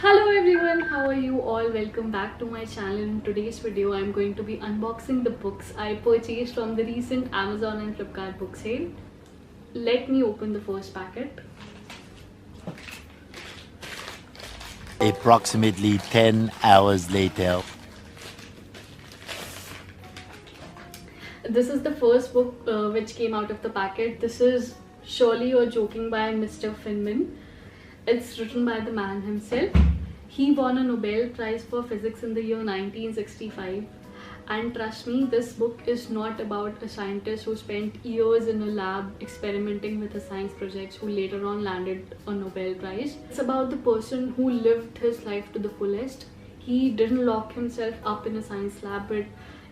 Hello everyone, how are you all? Welcome back to my channel. In today's video I'm going to be unboxing the books I purchased from the recent Amazon and Flipkart book sale. Let me open the first packet. Approximately 10 hours later. This is the first book which came out of the packet. This is Surely You're Joking by Mr. Feynman. It's written by the man himself. He won a Nobel Prize for Physics in the year 1965. And trust me, this book is not about a scientist who spent years in a lab experimenting with his science projects who later on landed a Nobel Prize. It's about the person who lived his life to the fullest. He didn't lock himself up in a science lab but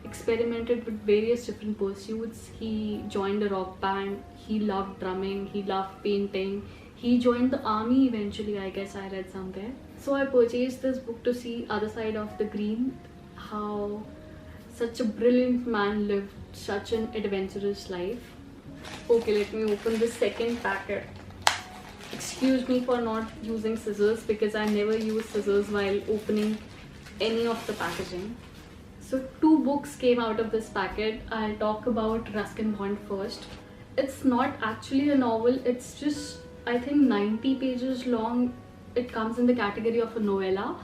experimented with various different pursuits. He joined a rock band, he loved drumming, he loved painting. He joined the army eventually, I guess I read somewhere. So I purchased this book to see other side of the green, how such a brilliant man lived such an adventurous life. Okay, let me open the second packet. Excuse me for not using scissors because I never use scissors while opening any of the packaging. So two books came out of this packet. I'll talk about Ruskin Bond first. It's not actually a novel, it's just I think 90 pages long. It comes in the category of a novella,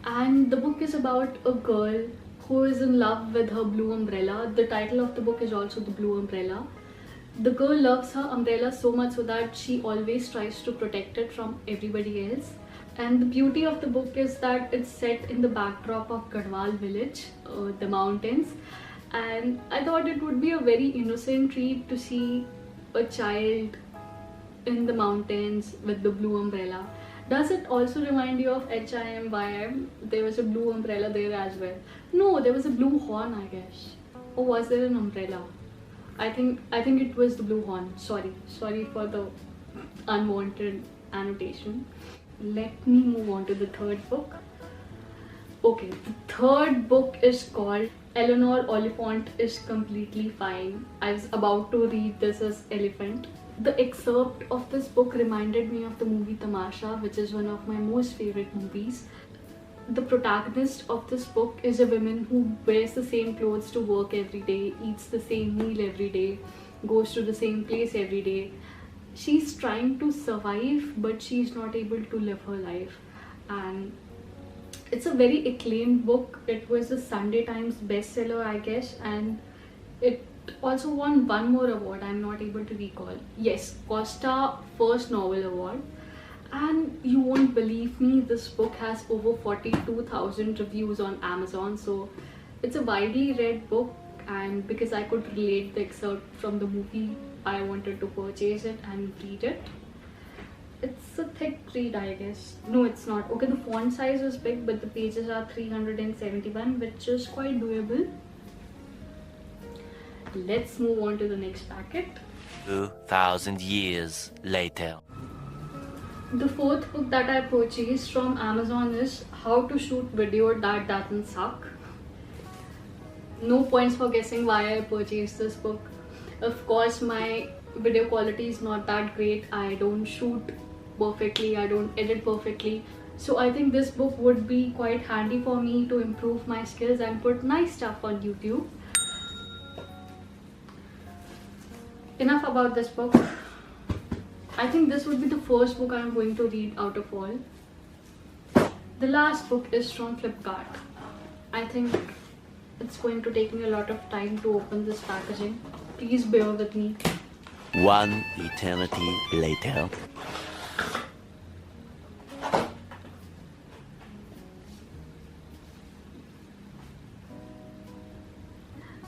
and the book is about a girl who is in love with her blue umbrella. The title of the book is also The Blue Umbrella. The girl loves her umbrella so much so that she always tries to protect it from everybody else. And the beauty of the book is that it's set in the backdrop of Garhwal village, the mountains. And I thought it would be a very innocent treat to see a child in the mountains with the blue umbrella. Does it also remind you of HIM? There was a blue umbrella there as well. No, there was a blue horn, I guess. Or was there an umbrella? I think it was the blue horn. Sorry for the unwanted annotation. Let me move on to the third book. Okay, the third book is called Eleanor Oliphant is Completely Fine. I was about to read this as Elephant. The excerpt of this book reminded me of the movie Tamasha, which is one of my most favorite movies. The protagonist of this book is a woman who wears the same clothes to work every day, eats the same meal every day, goes to the same place every day. She's trying to survive, but she's not able to live her life. And it's a very acclaimed book. It was a Sunday Times bestseller, I guess, and it also won one more award. I'm not able to recall. Yes, Costa First Novel Award. And you won't believe me, this book has over 42,000 reviews on Amazon. So it's a widely read book, and because I could relate the excerpt from the movie, I wanted to purchase it and read it. It's a thick read, I guess. No, it's not. Okay, the font size is big, but the pages are 371, which is quite doable. Let's move on to the next packet. 2,000 years later. The fourth book that I purchased from Amazon is How to Shoot Video That Doesn't Suck. No points for guessing why I purchased this book. Of course, my video quality is not that great. I don't shoot perfectly, I don't edit perfectly. So I think this book would be quite handy for me to improve my skills and put nice stuff on YouTube. Enough about this book. I think this would be the first book I'm going to read out of all. The last book is from Flipkart. I think it's going to take me a lot of time to open this packaging. Please bear with me. One eternity later.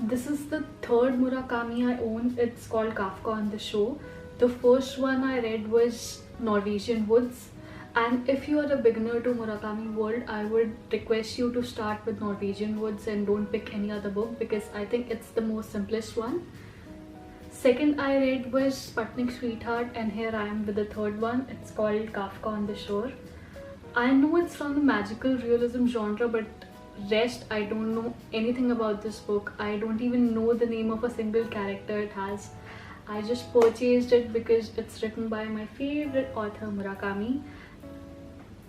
This is the third Murakami I own. It's called Kafka on the Shore. The first one I read was Norwegian Woods. And if you are a beginner to Murakami world, I would request you to start with Norwegian Woods and don't pick any other book because I think it's the most simplest one. Second I read was Sputnik Sweetheart, and here I am with the third one. It's called Kafka on the Shore. I know it's from the magical realism genre, but rest I don't know anything about this book. I don't even know the name of a single character it has. I just purchased it because it's written by my favorite author Murakami.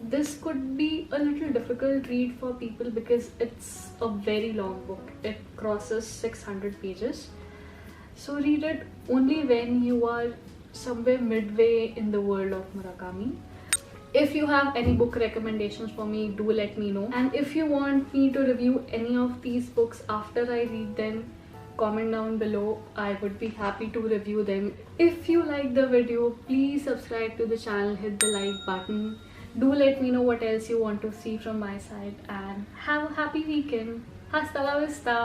This could be a little difficult read for people because it's a very long book. It crosses 600 pages. So read it only when you are somewhere midway in the world of Murakami. If you have any book recommendations for me, do let me know. And if you want me to review any of these books after I read them, comment down below. I would be happy to review them. If you like the video, please subscribe to the channel, hit the like button. Do let me know what else you want to see from my side, and have a happy weekend. Hasta la vista!